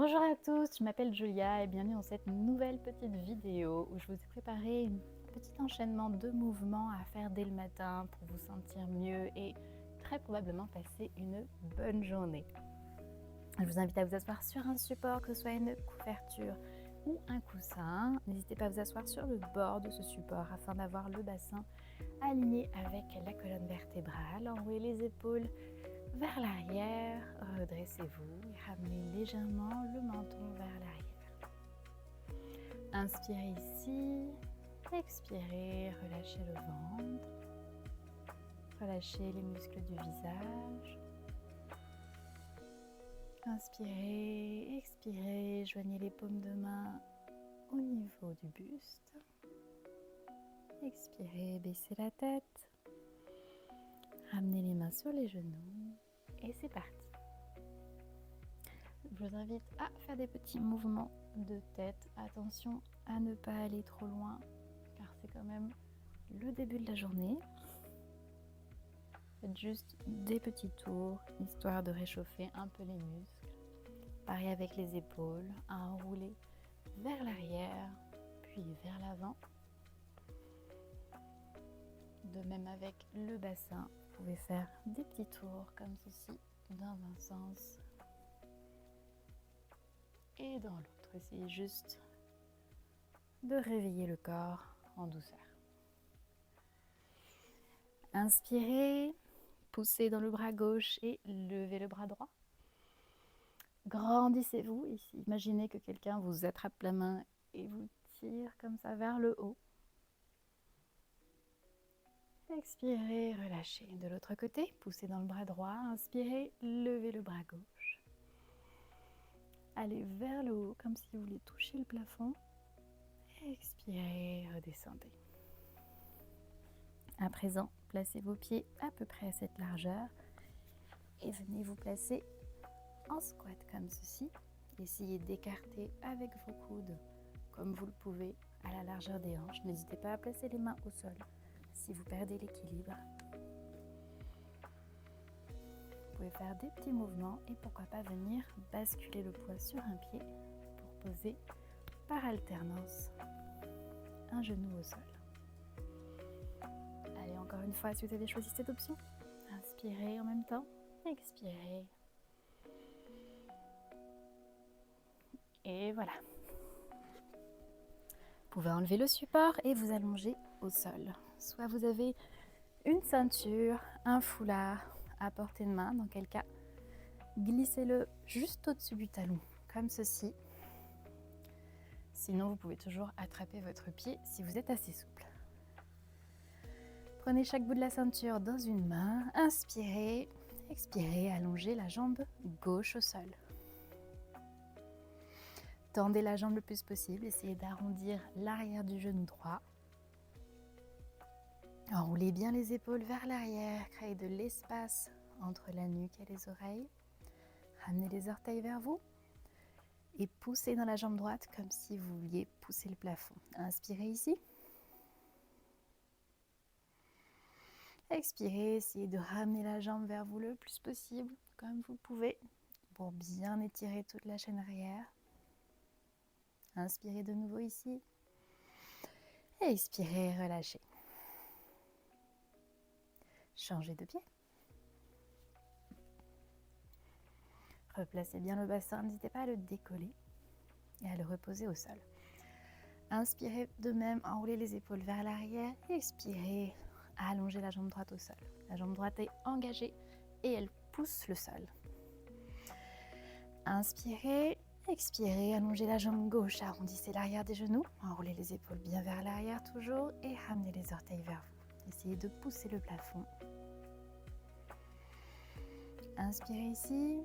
Bonjour à tous, je m'appelle Julia et bienvenue dans cette nouvelle petite vidéo où je vous ai préparé un petit enchaînement de mouvements à faire dès le matin pour vous sentir mieux et très probablement passer une bonne journée. Je vous invite à vous asseoir sur un support, que ce soit une couverture ou un coussin. N'hésitez pas à vous asseoir sur le bord de ce support afin d'avoir le bassin aligné avec la colonne vertébrale. Enroulez les épaules vers l'arrière, redressez-vous et ramenez légèrement le menton vers l'arrière. Inspirez ici, expirez, relâchez le ventre, relâchez les muscles du visage. Inspirez, expirez, joignez les paumes de main au niveau du buste. Expirez, baissez la tête, ramenez les mains sur les genoux et c'est parti. Je vous invite à faire des petits mouvements de tête. Attention à ne pas aller trop loin car c'est quand même le début de la journée. Faites juste des petits tours histoire de réchauffer un peu les muscles. Pareil avec les épaules, à enrouler vers l'arrière puis vers l'avant. De même avec le bassin, vous pouvez faire des petits tours comme ceci dans un sens et dans l'autre. Essayez juste de réveiller le corps en douceur. Inspirez, poussez dans le bras gauche et levez le bras droit. Grandissez-vous ici. Imaginez que quelqu'un vous attrape la main et vous tire comme ça vers le haut. Expirez, relâchez. De l'autre côté, poussez dans le bras droit. Inspirez, levez le bras gauche. Allez vers le haut comme si vous vouliez toucher le plafond. Expirez, redescendez. À présent, placez vos pieds à peu près à cette largeur et venez vous placer en squat comme ceci. Essayez d'écarter avec vos coudes comme vous le pouvez à la largeur des hanches. N'hésitez pas à placer les mains au sol si vous perdez l'équilibre. Vous pouvez faire des petits mouvements et pourquoi pas venir basculer le poids sur un pied pour poser par alternance un genou au sol. Allez, encore une fois, si vous avez choisi cette option, inspirez en même temps, expirez. Et voilà. Vous pouvez enlever le support et vous allonger au sol. Soit vous avez une ceinture, un foulard à portée de main, dans quel cas, glissez-le juste au-dessus du talon, comme ceci. Sinon, vous pouvez toujours attraper votre pied si vous êtes assez souple. Prenez chaque bout de la ceinture dans une main, inspirez, expirez, allongez la jambe gauche au sol. Tendez la jambe le plus possible, essayez d'arrondir l'arrière du genou droit. Enroulez bien les épaules vers l'arrière, créez de l'espace entre la nuque et les oreilles. Ramenez les orteils vers vous et poussez dans la jambe droite comme si vous vouliez pousser le plafond. Inspirez ici. Expirez, essayez de ramener la jambe vers vous le plus possible, comme vous pouvez, pour bien étirer toute la chaîne arrière. Inspirez de nouveau ici. Et expirez, relâchez. Changez de pied. Replacez bien le bassin, n'hésitez pas à le décoller et à le reposer au sol. Inspirez de même, enroulez les épaules vers l'arrière. Expirez, allongez la jambe droite au sol. La jambe droite est engagée et elle pousse le sol. Inspirez, expirez, allongez la jambe gauche, arrondissez l'arrière des genoux, enroulez les épaules bien vers l'arrière toujours et ramenez les orteils vers vous. Essayez de pousser le plafond. Inspirez ici,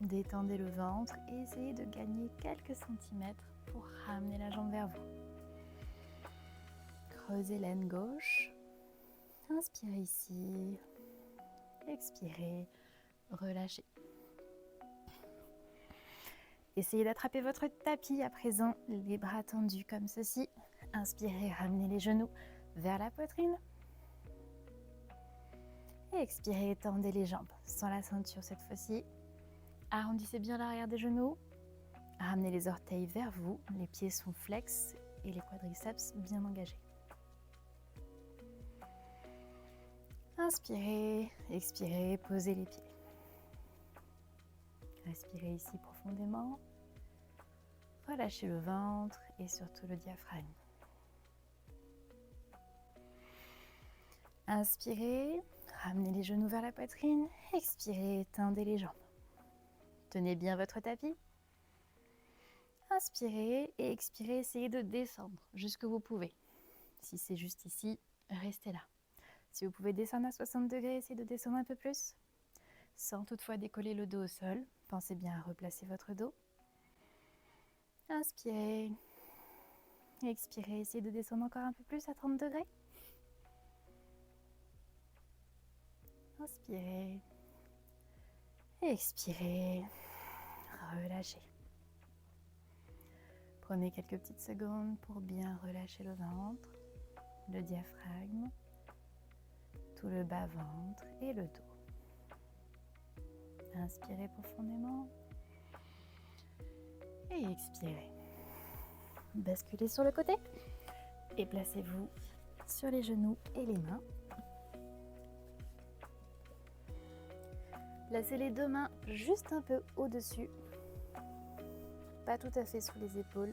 détendez le ventre et essayez de gagner quelques centimètres pour ramener la jambe vers vous. Creusez l'aine gauche. Inspirez ici, expirez, relâchez. Essayez d'attraper votre tapis à présent, les bras tendus comme ceci. Inspirez, ramenez les genoux vers la poitrine. Et expirez, tendez les jambes sans la ceinture cette fois-ci. Arrondissez bien l'arrière des genoux. Ramenez les orteils vers vous. Les pieds sont flex et les quadriceps bien engagés. Inspirez, expirez, posez les pieds. Respirez ici profondément. Relâchez le ventre et surtout le diaphragme. Inspirez, ramenez les genoux vers la poitrine. Expirez, tendez les jambes. Tenez bien votre tapis. Inspirez et expirez, essayez de descendre jusqu'où vous pouvez. Si c'est juste ici, restez là. Si vous pouvez descendre à 60 degrés, essayez de descendre un peu plus. Sans toutefois décoller le dos au sol. Pensez bien à replacer votre dos. Inspirez. Expirez, essayez de descendre encore un peu plus à 30 degrés. Inspirez. Expirez. Relâchez. Prenez quelques petites secondes pour bien relâcher le ventre, le diaphragme, tout le bas-ventre et le dos. Inspirez profondément et expirez. Basculez sur le côté et placez-vous sur les genoux et les mains. Placez les deux mains juste un peu au-dessus, pas tout à fait sous les épaules,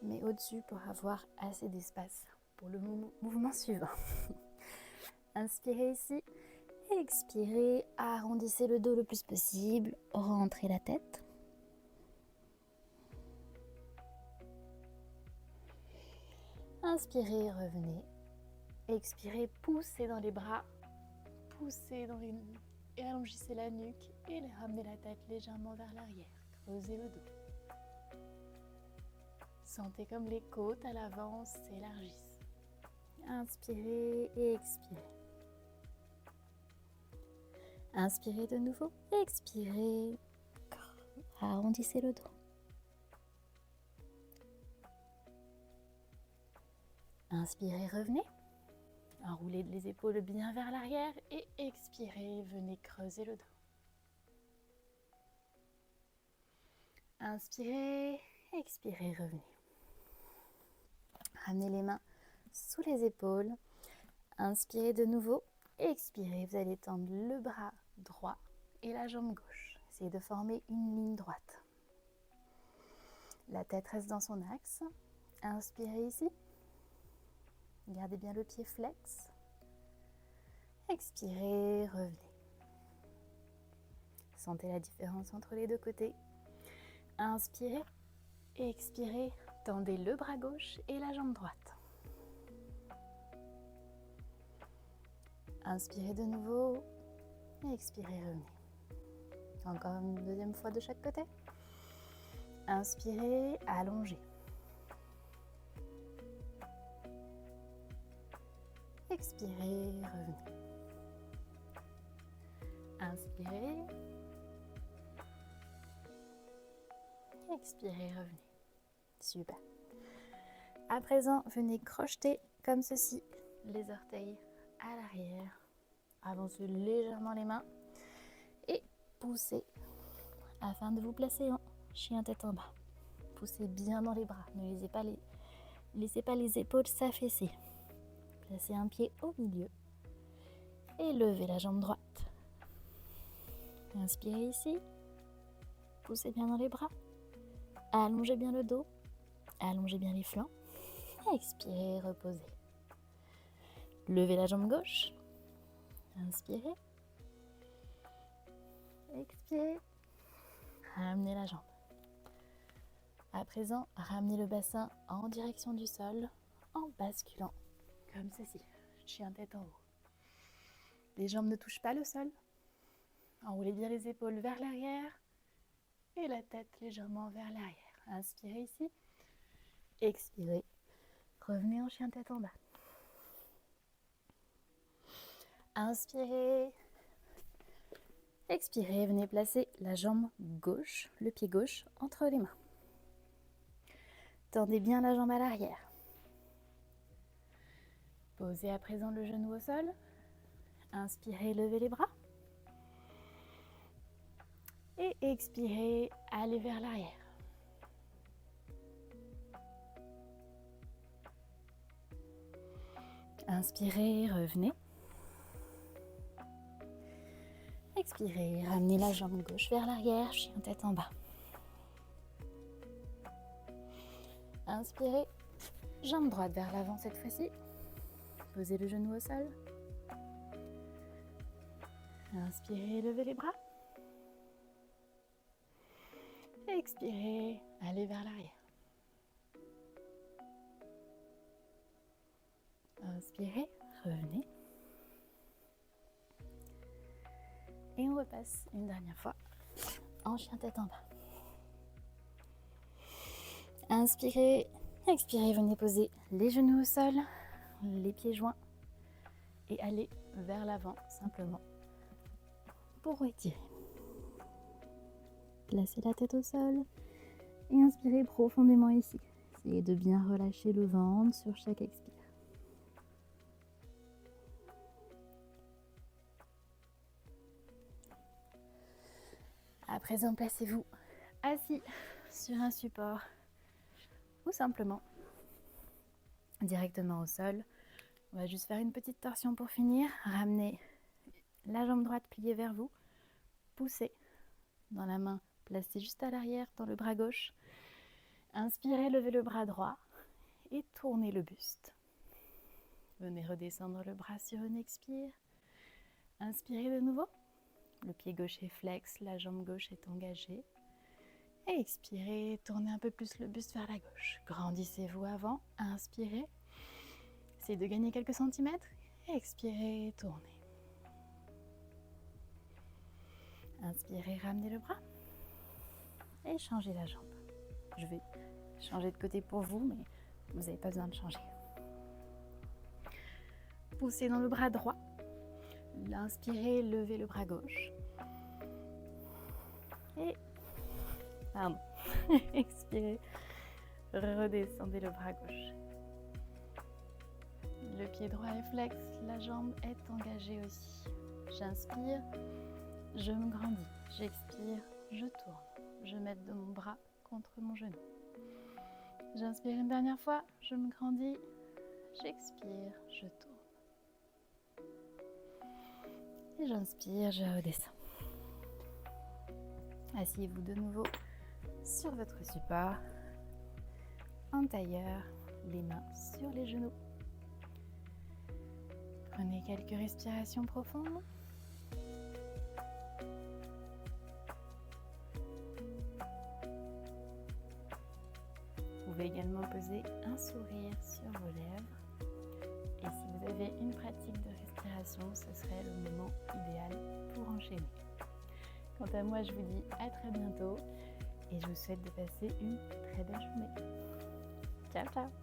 mais au-dessus pour avoir assez d'espace pour le mouvement suivant. Inspirez ici, expirez, arrondissez le dos le plus possible, rentrez la tête. Inspirez, revenez. Expirez, poussez dans les bras, poussez dans les nues et allongissez la nuque et ramenez la tête légèrement vers l'arrière. Creusez le dos. Sentez comme les côtes à l'avant s'élargissent. Inspirez et expirez. Inspirez de nouveau, expirez, arrondissez le dos. Inspirez, revenez. Enroulez les épaules bien vers l'arrière et expirez, venez creuser le dos. Inspirez, expirez, revenez. Ramenez les mains sous les épaules. Inspirez de nouveau, expirez, vous allez tendre le bras droit et la jambe gauche. Essayez de former une ligne droite. La tête reste dans son axe. Inspirez ici. Gardez bien le pied flex. Expirez, revenez. Sentez la différence entre les deux côtés. Inspirez, expirez, tendez le bras gauche et la jambe droite. Inspirez de nouveau, expirez, revenez. Encore une deuxième fois de chaque côté. Inspirez, allongez. Expirez, revenez. Inspirez. Expirez, revenez. Super. À présent, venez crocheter comme ceci les orteils à l'arrière. Avancez légèrement les mains et poussez afin de vous placer en chien tête en bas. Poussez bien dans les bras. Ne laissez pas les épaules s'affaisser. Placez un pied au milieu et levez la jambe droite. Inspirez ici. Poussez bien dans les bras. Allongez bien le dos. Allongez bien les flancs. Expirez, reposez. Levez la jambe gauche. Inspirez. Expirez. Ramenez la jambe. À présent, ramenez le bassin en direction du sol en basculant comme ceci. Chien tête en haut. Les jambes ne touchent pas le sol. Enroulez bien les épaules vers l'arrière et la tête légèrement vers l'arrière. Inspirez ici. Expirez. Revenez en chien tête en bas. Inspirez. Expirez. Venez placer la jambe gauche, le pied gauche, entre les mains. Tendez bien la jambe à l'arrière. Posez à présent le genou au sol. Inspirez, levez les bras. Et Expirez, allez vers l'arrière. Inspirez, revenez. Expirez, ramenez la jambe gauche vers l'arrière, chien tête en bas. Inspirez, jambe droite vers l'avant cette fois-ci. Posez le genou au sol. Inspirez, levez les bras. Expirez, allez vers l'arrière. Inspirez, revenez. Et on repasse une dernière fois en chien tête en bas. Inspirez, expirez, venez poser les genoux au sol, les pieds joints et allez vers l'avant simplement pour étirer. Placez la tête au sol et inspirez profondément ici. Essayez de bien relâcher le ventre sur chaque expire. À présent, placez-vous assis sur un support ou simplement directement au sol. On va juste faire une petite torsion pour finir. Ramenez la jambe droite pliée vers vous. Poussez dans la main placée juste à l'arrière dans le bras gauche. Inspirez, levez le bras droit et tournez le buste. Venez redescendre le bras sur une expire. Inspirez de nouveau. Le pied gauche est flex, la jambe gauche est engagée. Et expirez, tournez un peu plus le buste vers la gauche. Grandissez-vous avant, inspirez. Essayez de gagner quelques centimètres. Et expirez, tournez. Inspirez, ramenez le bras. Et changez la jambe. Je vais changer de côté pour vous, mais vous n'avez pas besoin de changer. Poussez dans le bras droit. Inspirez, levez le bras gauche. Et expirez, redescendez le bras gauche. Le pied droit est flex, la jambe est engagée aussi. J'inspire, je me grandis. J'expire, je tourne. Je mets de mon bras contre mon genou. J'inspire une dernière fois, je me grandis. J'expire, je tourne. Et j'inspire, je redescends. Asseyez-vous de nouveau sur votre support, en tailleur, les mains sur les genoux. Prenez quelques respirations profondes. Vous pouvez également poser un sourire sur vos lèvres. Et si vous avez une pratique de respiration, ce serait le moment idéal pour enchaîner. Quant à moi, je vous dis à très bientôt et je vous souhaite de passer une très belle journée. Ciao, ciao!